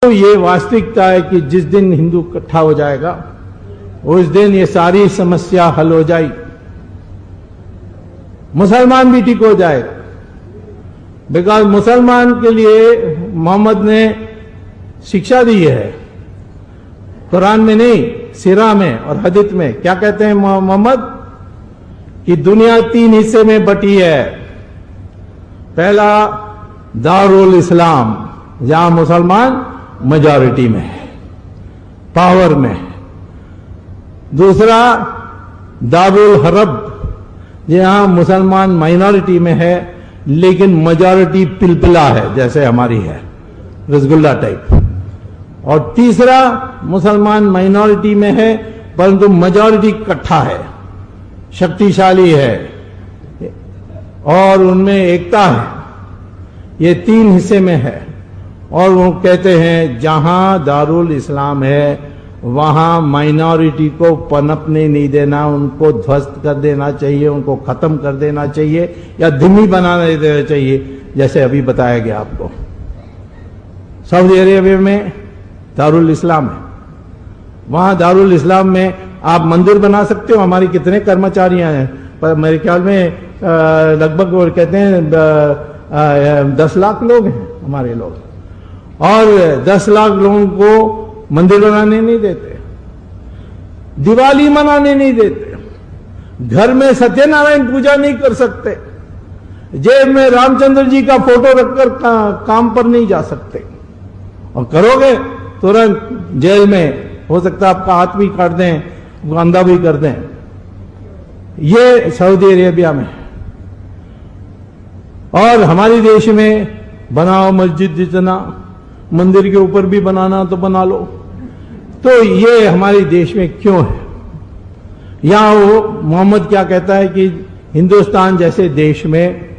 तो ये वास्तविकता है कि जिस दिन हिंदू इकट्ठा हो जाएगा उस दिन ये सारी समस्या हल हो जाएगी, मुसलमान भी ठीक हो जाएगा। बिकॉज मुसलमान के लिए मोहम्मद ने शिक्षा दी है, कुरान में नहीं, सीरा में और हदीस में। क्या कहते हैं मोहम्मद कि दुनिया 3 हिस्से में बटी है। पहला दारुल इस्लाम, जहां मुसलमान मेजॉरिटी में है, पावर में है। दूसरा दारुल हरब, जहां मुसलमान माइनॉरिटी में है लेकिन मेजॉरिटी पिलपिला है, जैसे हमारी है, रसगुल्ला टाइप। और तीसरा मुसलमान माइनॉरिटी में है परंतु मेजॉरिटी इकट्ठा है, शक्तिशाली है और उनमें एकता है। ये 3 हिस्से में है। और वो कहते हैं जहां दारुल इस्लाम है वहां माइनॉरिटी को पनपने नहीं देना, उनको ध्वस्त कर देना चाहिए, उनको खत्म कर देना चाहिए या धीमी बना देना चाहिए, जैसे अभी बताया गया आपको। सऊदी अरेबिया में दारुल इस्लाम है, वहां दारुल इस्लाम में आप मंदिर बना सकते हो। हमारी कितने कर्मचारियां हैं, पर मेरे ख्याल में लगभग वो कहते हैं 10 लाख लोग हैं हमारे लोग, और 10 लाख लोगों को मंदिर बनाने नहीं देते, दिवाली मनाने नहीं देते, घर में सत्यनारायण पूजा नहीं कर सकते, जेब में रामचंद्र जी का फोटो रखकर काम पर नहीं जा सकते। और करोगे तुरंत जेल में, हो सकता है आपका हाथ भी काट दें, अंधा भी कर दें। ये सऊदी अरेबिया में। और हमारे देश में बनाओ मस्जिद, जितना मंदिर के ऊपर भी बनाना तो बना लो। तो ये हमारे देश में क्यों है? यहां वो मोहम्मद क्या कहता है कि हिंदुस्तान जैसे देश में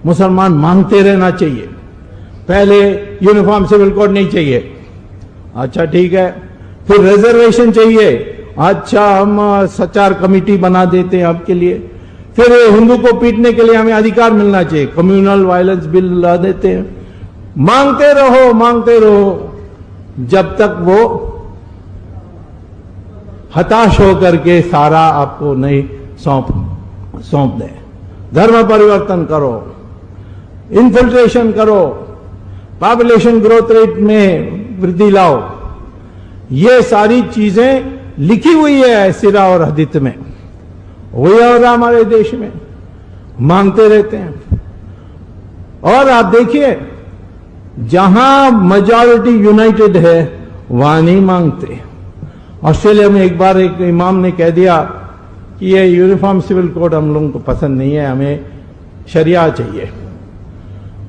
मुसलमान मांगते रहना चाहिए। पहले यूनिफॉर्म सिविल कोड नहीं चाहिए, अच्छा ठीक है। फिर रिजर्वेशन चाहिए, अच्छा हम सचार कमेटी बना देते हैं आपके लिए। फिर हिंदू को पीटने के लिए हमें अधिकार मिलना चाहिए, कम्युनल वायलेंस बिल ला देते हैं। मांगते रहो जब तक वो हताश होकर के सारा आपको नहीं सौंप दे। धर्म परिवर्तन करो, इन्फिल्ट्रेशन करो, पॉपुलेशन ग्रोथ रेट में वृद्धि लाओ। ये सारी चीजें लिखी हुई है सीरा और हदीस में, वही हो रहा हमारे देश में। मांगते रहते हैं। और आप देखिए जहां मेजॉरिटी यूनाइटेड है वहां नहीं मांगते। ऑस्ट्रेलिया में एक बार एक इमाम ने कह दिया कि ये यूनिफॉर्म सिविल कोड हम लोगों को पसंद नहीं है, हमें शरिया चाहिए।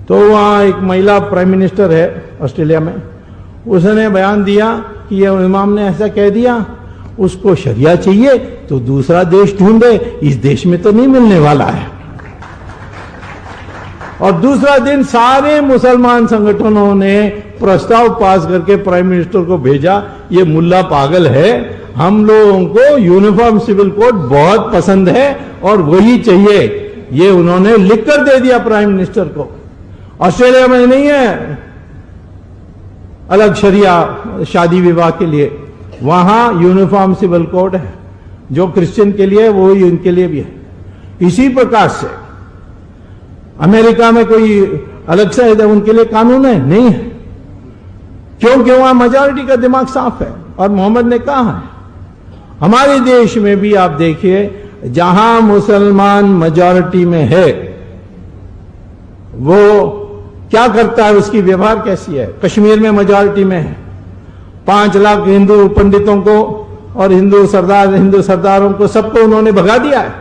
तो वहां एक महिला प्राइम मिनिस्टर है ऑस्ट्रेलिया में, उसने बयान दिया कि ये इमाम ने ऐसा कह दिया, उसको शरिया चाहिए तो दूसरा देश ढूंढे, इस देश में तो नहीं मिलने वाला है। और दूसरा दिन सारे मुसलमान संगठनों ने प्रस्ताव पास करके प्राइम मिनिस्टर को भेजा, ये मुल्ला पागल है, हम लोगों को यूनिफॉर्म सिविल कोड बहुत पसंद है और वही चाहिए। ये उन्होंने लिखकर दे दिया प्राइम मिनिस्टर को। ऑस्ट्रेलिया में नहीं है अलग शरिया शादी विवाह के लिए, वहां यूनिफॉर्म सिविल कोड है, जो क्रिश्चियन के लिए वो ही उनके लिए भी है। इसी प्रकार से अमेरिका में कोई अलग से उनके लिए कानून है? नहीं है। क्योंकि वहां मेजॉरिटी का दिमाग साफ है और मोहम्मद ने कहा है। हमारे देश में भी आप देखिए जहां मुसलमान मेजॉरिटी में है वो क्या करता है, उसकी व्यवहार कैसी है। कश्मीर में मेजॉरिटी में है, 5 लाख हिंदू पंडितों को और हिंदू सरदारों को सबको उन्होंने भगा दिया है।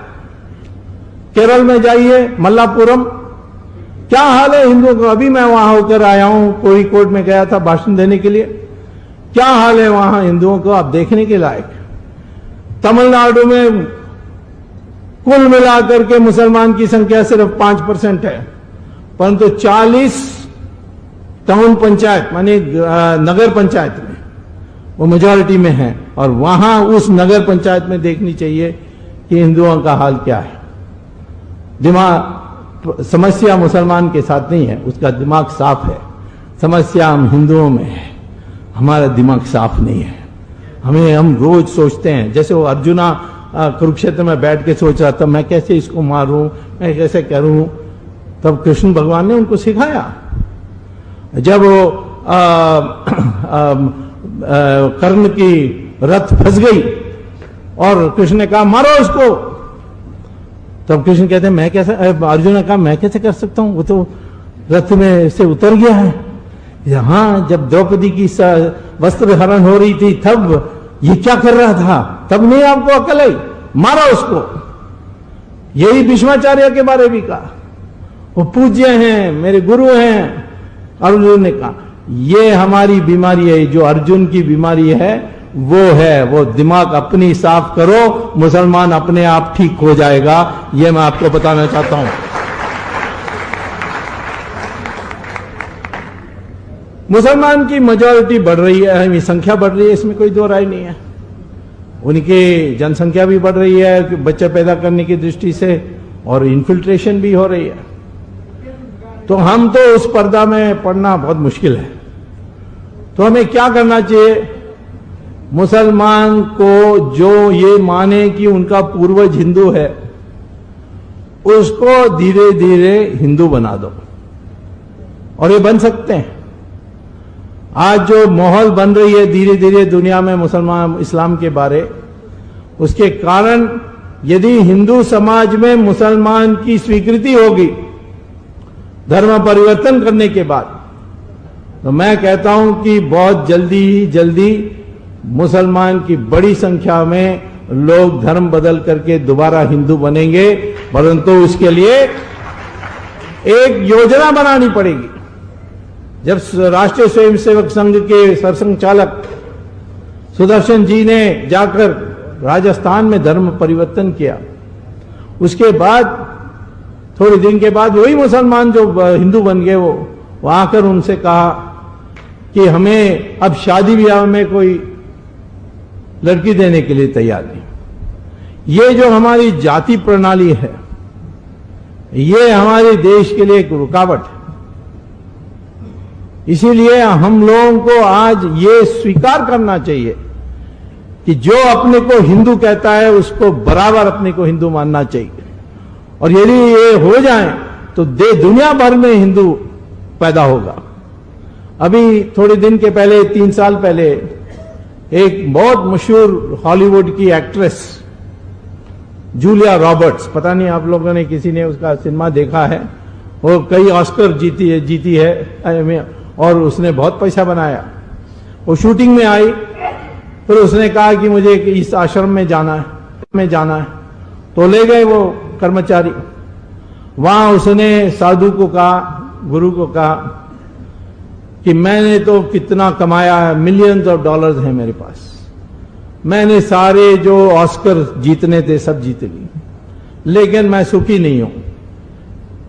केरल में जाइए, मल्लापुरम, क्या हाल है हिंदुओं का। अभी मैं वहां होकर आया हूं, कोझिकोड में गया था भाषण देने के लिए। क्या हाल है वहां हिंदुओं को, आप देखने के लायक। तमिलनाडु में कुल मिलाकर के मुसलमान की संख्या सिर्फ 5% है, परंतु 40 टाउन पंचायत मानी नगर पंचायत में वो मेजॉरिटी में है। और वहां उस नगर पंचायत में देखनी चाहिए कि हिंदुओं का हाल क्या है। समस्या मुसलमान के साथ नहीं है, उसका दिमाग साफ है। समस्या हम हिंदुओं में है। हमारा दिमाग साफ नहीं है। हम रोज सोचते हैं, जैसे वो अर्जुना कुरुक्षेत्र में बैठ के सोच रहा था, मैं कैसे इसको मारूं, मैं कैसे करूं। तब कृष्ण भगवान ने उनको सिखाया। जब वो कर्ण की रथ फंस गई और कृष्ण ने कहा मारो उसको, तब कृष्ण कहते हैं मैं कैसे, अर्जुन ने कहा मैं कैसे कर सकता हूं, वो तो रथ में से उतर गया है। यहां जब द्रौपदी की वस्त्र हरण हो रही थी तब ये क्या कर रहा था, तब नहीं आपको अकल आई, मारा उसको। यही भीष्माचार्य के बारे भी कहा, वो पूज्य हैं, मेरे गुरु हैं। अर्जुन ने कहा ये हमारी बीमारी है, जो अर्जुन की बीमारी है वो दिमाग अपनी साफ करो, मुसलमान अपने आप ठीक हो जाएगा। ये मैं आपको बताना चाहता हूं। मुसलमान की मेजॉरिटी बढ़ रही है, संख्या बढ़ रही है, इसमें कोई दो राय नहीं है। उनकी जनसंख्या भी बढ़ रही है बच्चे पैदा करने की दृष्टि से, और इन्फिल्ट्रेशन भी हो रही है। तो हम तो उस पर्दा में पड़ना बहुत मुश्किल है। तो हमें क्या करना चाहिए, मुसलमान को जो ये माने कि उनका पूर्वज हिंदू है, उसको धीरे धीरे हिंदू बना दो, और ये बन सकते हैं। आज जो माहौल बन रही है धीरे धीरे दुनिया में मुसलमान इस्लाम के बारे, उसके कारण यदि हिंदू समाज में मुसलमान की स्वीकृति होगी धर्म परिवर्तन करने के बाद, तो मैं कहता हूं कि बहुत जल्दी ही जल्दी मुसलमान की बड़ी संख्या में लोग धर्म बदल करके दोबारा हिंदू बनेंगे। परंतु उसके लिए एक योजना बनानी पड़ेगी। जब राष्ट्रीय स्वयंसेवक संघ के सरसंघचालक सुदर्शन जी ने जाकर राजस्थान में धर्म परिवर्तन किया, उसके बाद थोड़े दिन के बाद वही मुसलमान जो हिंदू बन गए वो आकर उनसे कहा कि हमें अब शादी ब्याह में कोई लड़की देने के लिए तैयार नहीं। ये जो हमारी जाति प्रणाली है, ये हमारे देश के लिए एक रुकावट है। इसीलिए हम लोगों को आज ये स्वीकार करना चाहिए कि जो अपने को हिंदू कहता है उसको बराबर अपने को हिंदू मानना चाहिए। और यदि ये हो जाए तो दुनिया भर में हिंदू पैदा होगा। अभी थोड़े दिन के पहले, 3 साल पहले, एक बहुत मशहूर हॉलीवुड की एक्ट्रेस जूलिया रॉबर्ट्स, पता नहीं आप लोगों ने किसी ने उसका सिनेमा देखा है, वो कई ऑस्कर जीती है और उसने बहुत पैसा बनाया। वो शूटिंग में आई, फिर उसने कहा कि मुझे इस आश्रम में जाना है, तो ले गए वो कर्मचारी। वहां उसने साधु को कहा, गुरु को कहा कि मैंने तो कितना कमाया है, मिलियंस ऑफ डॉलर्स हैं मेरे पास, मैंने सारे जो ऑस्कर जीतने थे सब जीत ली, लेकिन मैं सुखी नहीं हूं।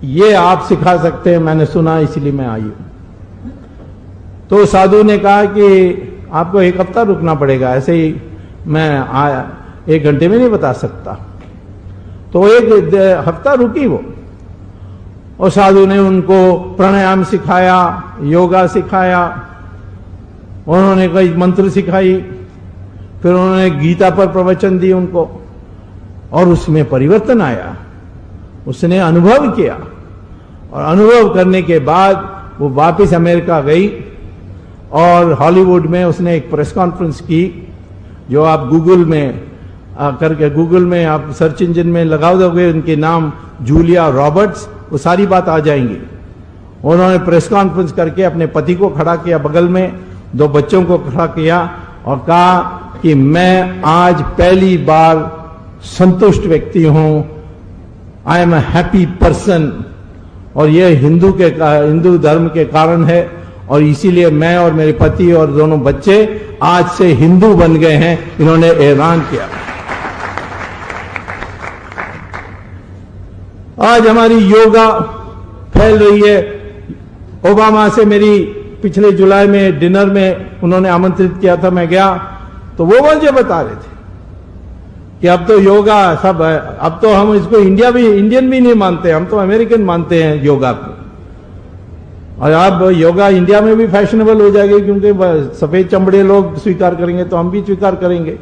ये आप सिखा सकते हैं, मैंने सुना इसलिए मैं आई हूं। तो साधु ने कहा कि आपको 1 हफ्ता रुकना पड़ेगा, ऐसे ही मैं 1 घंटे में नहीं बता सकता। तो 1 हफ्ता रुकी वो, और साधु ने उनको प्राणायाम सिखाया, योगा सिखाया, उन्होंने कई मंत्र सिखाई, फिर उन्होंने गीता पर प्रवचन दी उनको, और उसमें परिवर्तन आया। उसने अनुभव किया, और अनुभव करने के बाद वो वापस अमेरिका गई और हॉलीवुड में उसने एक प्रेस कॉन्फ्रेंस की, जो आप गूगल में गूगल में आप सर्च इंजन में लगा दोगे उनके नाम जूलिया रॉबर्ट्स, वो सारी बात आ जाएंगी। उन्होंने प्रेस कॉन्फ्रेंस करके अपने पति को खड़ा किया बगल में, 2 बच्चों को खड़ा किया और कहा कि मैं आज पहली बार संतुष्ट व्यक्ति हूं, I am a happy person, और यह हिंदू धर्म के कारण है, और इसीलिए मैं और मेरे पति और दोनों बच्चे आज से हिंदू बन गए हैं, इन्होंने ऐलान किया। आज हमारी योगा फैल रही है। ओबामा से मेरी पिछले जुलाई में डिनर में उन्होंने आमंत्रित किया था, मैं गया, तो वो मुझे बता रहे थे कि अब तो योगा सब है, अब तो हम इसको इंडियन भी नहीं मानते, हम तो अमेरिकन मानते हैं योगा को। और अब योगा इंडिया में भी फैशनेबल हो जाएगी, क्योंकि सफेद चमड़े लोग स्वीकार करेंगे तो हम भी स्वीकार करेंगे।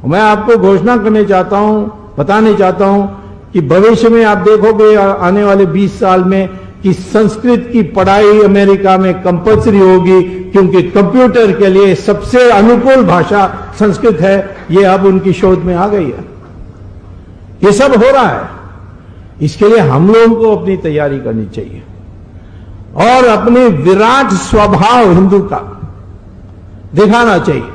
मैं आपको घोषणा करने चाहता हूं, बताने चाहता हूं कि भविष्य में आप देखोगे आने वाले 20 साल में कि संस्कृत की पढ़ाई अमेरिका में कंपलसरी होगी, क्योंकि कंप्यूटर के लिए सबसे अनुकूल भाषा संस्कृत है। ये अब उनकी शोध में आ गई है। ये सब हो रहा है। इसके लिए हम लोगों को अपनी तैयारी करनी चाहिए और अपने विराट स्वभाव हिंदू का दिखाना चाहिए।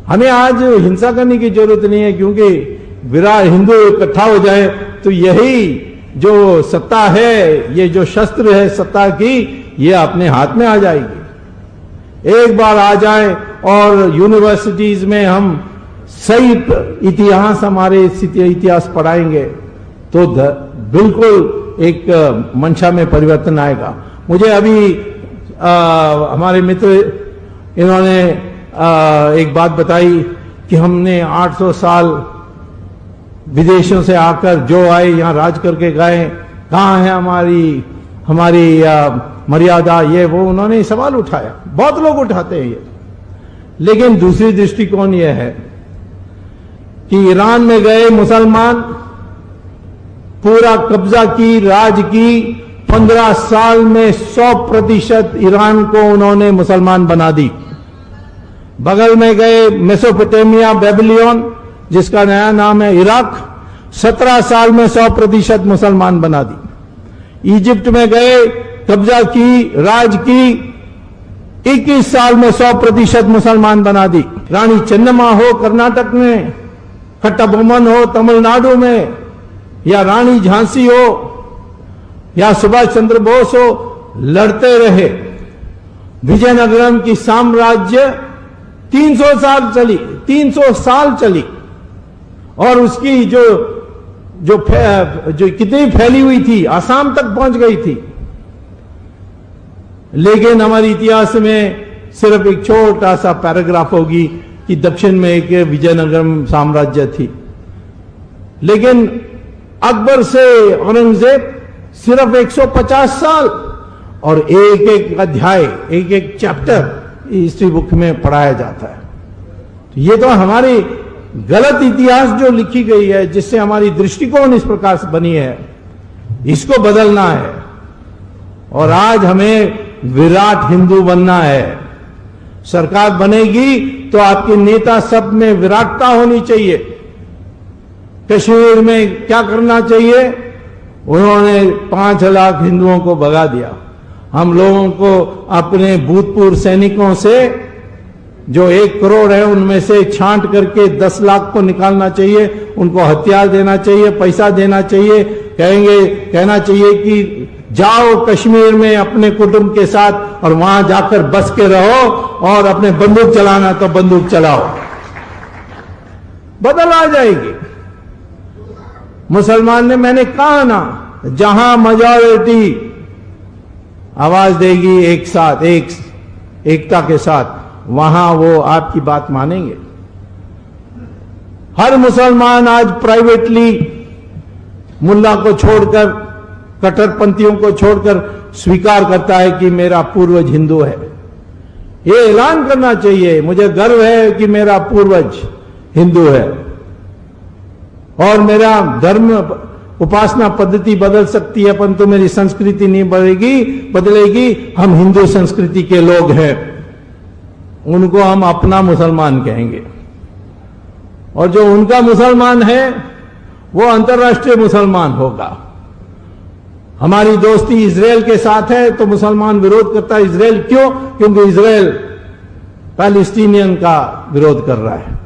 हमें आज हिंसा करने की जरूरत नहीं है, क्योंकि विराट हिंदू इकट्ठा हो जाए तो यही जो सत्ता है, ये जो शस्त्र है सत्ता की, ये अपने हाथ में आ जाएगी। एक बार आ जाए और यूनिवर्सिटीज में हम सही इतिहास, हमारे इतिहास पढ़ाएंगे तो बिल्कुल एक मंशा में परिवर्तन आएगा। मुझे अभी हमारे मित्र इन्होंने एक बात बताई कि हमने 800 साल विदेशों से आकर जो आए यहां राज करके गए, कहां है हमारी मर्यादा, ये वो उन्होंने सवाल उठाया। बहुत लोग उठाते हैं ये, लेकिन दूसरी दृष्टिकोण यह है कि ईरान में गए मुसलमान, पूरा कब्जा की, राज की, 15 साल में 100% ईरान को उन्होंने मुसलमान बना दी। बगल में गए मेसोपोटामिया, बेबीलोन, जिसका नया नाम है इराक, 17 साल में 100% मुसलमान बना दी। इजिप्ट में गए, कब्जा की, राज की, 21 साल में 100% मुसलमान बना दी। रानी चन्नम्मा हो कर्नाटक में, कट्टाबोमन हो तमिलनाडु में, या रानी झांसी हो या सुभाष चंद्र बोस हो, लड़ते रहे। विजयनगरम की साम्राज्य 300 साल चली, 300 साल चली, और उसकी जो कितनी फैली हुई थी, आसाम तक पहुंच गई थी। लेकिन हमारे इतिहास में सिर्फ एक छोटा सा पैराग्राफ होगी कि दक्षिण में एक विजयनगरम साम्राज्य थी। लेकिन अकबर से औरंगजेब सिर्फ 150 साल, और एक एक अध्याय, एक एक चैप्टर हिस्ट्री बुक में पढ़ाया जाता है। तो ये तो हमारी गलत इतिहास जो लिखी गई है, जिससे हमारी दृष्टिकोण इस प्रकार से बनी है, इसको बदलना है। और आज हमें विराट हिंदू बनना है। सरकार बनेगी तो आपके नेता सब में विराटता होनी चाहिए। कश्मीर में क्या करना चाहिए? उन्होंने 5 लाख हिंदुओं को भगा दिया। हम लोगों को अपने भूतपूर्व सैनिकों से जो 1 करोड़ है उनमें से छांट करके 10 लाख को निकालना चाहिए, उनको हथियार देना चाहिए, पैसा देना चाहिए, कहना चाहिए कि जाओ कश्मीर में अपने कुटुंब के साथ और वहां जाकर बस के रहो, और अपने बंदूक चलाना तो बंदूक चलाओ। बदल आ जाएगी। मुसलमान ने, मैंने कहा ना, जहां मेजॉरिटी आवाज देगी एक साथ, एकता के साथ, वहां वो आपकी बात मानेंगे। हर मुसलमान आज प्राइवेटली मुल्ला को छोड़कर, कट्टरपंथियों को छोड़कर स्वीकार करता है कि मेरा पूर्वज हिंदू है। ये ऐलान करना चाहिए, मुझे गर्व है कि मेरा पूर्वज हिंदू है, और मेरा धर्म उपासना पद्धति बदल सकती है, परंतु मेरी संस्कृति नहीं बदलेगी। हम हिंदू संस्कृति के लोग हैं, उनको हम अपना मुसलमान कहेंगे, और जो उनका मुसलमान है वो अंतर्राष्ट्रीय मुसलमान होगा। हमारी दोस्ती इजराइल के साथ है तो मुसलमान विरोध करता है। इजराइल क्यों? क्योंकि इजराइल पैलेस्टीनियन का विरोध कर रहा है,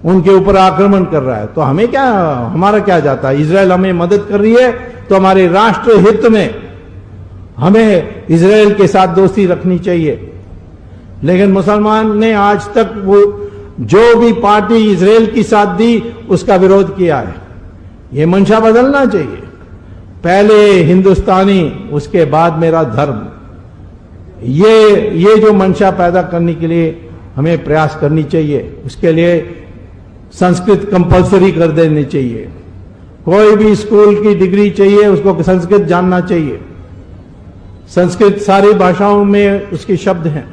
उनके ऊपर आक्रमण कर रहा है। तो हमें क्या, हमारा क्या जाता है? इजराइल हमें मदद कर रही है तो हमारे राष्ट्र हित में हमें इजराइल के साथ दोस्ती रखनी चाहिए। लेकिन मुसलमान ने आज तक वो जो भी पार्टी इजराइल की साथ दी उसका विरोध किया है। ये मंशा बदलना चाहिए। पहले हिंदुस्तानी, उसके बाद मेरा धर्म। ये जो मंशा पैदा करने के लिए हमें प्रयास करनी चाहिए। उसके लिए संस्कृत कंपलसरी कर देनी चाहिए। कोई भी स्कूल की डिग्री चाहिए उसको संस्कृत जानना चाहिए। संस्कृत सारी भाषाओं में उसके शब्द हैं।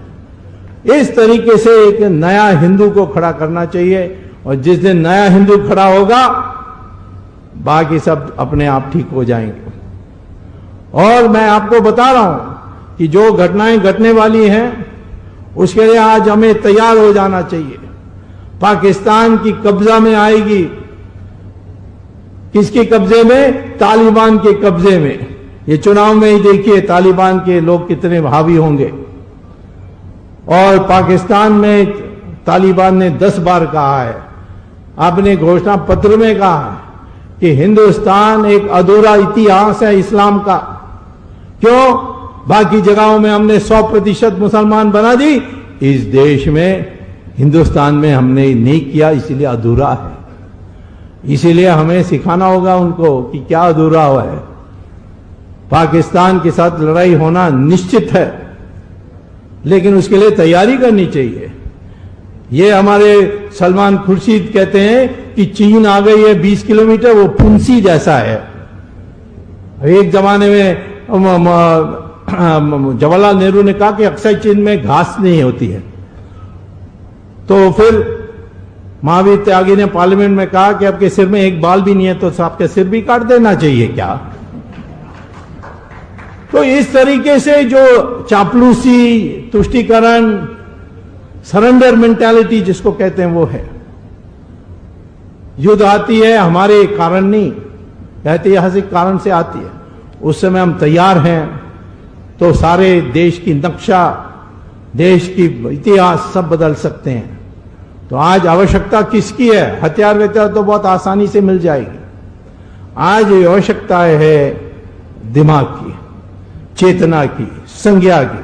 इस तरीके से एक नया हिंदू को खड़ा करना चाहिए, और जिस दिन नया हिंदू खड़ा होगा बाकी सब अपने आप ठीक हो जाएंगे। और मैं आपको बता रहा हूं कि जो घटनाएं घटने वाली हैं उसके लिए आज हमें तैयार हो जाना चाहिए। पाकिस्तान की कब्जा में आएगी। किसके कब्जे में? तालिबान के कब्जे में। ये चुनाव में ही देखिए तालिबान के लोग कितने हावी होंगे। और पाकिस्तान में तालिबान ने 10 बार कहा है, अपने घोषणा पत्र में कहा है कि हिंदुस्तान एक अधूरा इतिहास है इस्लाम का। क्यों? बाकी जगहों में हमने 100% मुसलमान बना दी, इस देश में हिंदुस्तान में हमने नहीं किया, इसलिए अधूरा है। इसीलिए हमें सिखाना होगा उनको कि क्या अधूरा हुआ है। पाकिस्तान के साथ लड़ाई होना निश्चित है, लेकिन उसके लिए तैयारी करनी चाहिए। ये हमारे सलमान खुर्शीद कहते हैं कि चीन आ गई है 20 किलोमीटर, वो फुंसी जैसा है। एक जमाने में जवाहरलाल नेहरू ने कहा कि अक्सर चीन में घास नहीं होती है, तो फिर महावीर त्यागी ने पार्लियामेंट में कहा कि आपके सिर में एक बाल भी नहीं है, तो आपके सिर भी काट देना चाहिए क्या? तो इस तरीके से जो चापलूसी, तुष्टीकरण, सरेंडर मेंटालिटी जिसको कहते हैं वो है। युद्ध आती है हमारे कारण नहीं, ऐतिहासिक कारण से आती है। उस समय हम तैयार हैं तो सारे देश की नक्शा, देश की इतिहास सब बदल सकते हैं। तो आज आवश्यकता किसकी है? हथियार वथियार तो बहुत आसानी से मिल जाएगी। आज आवश्यकता है दिमाग की, चेतना की, संज्ञा की।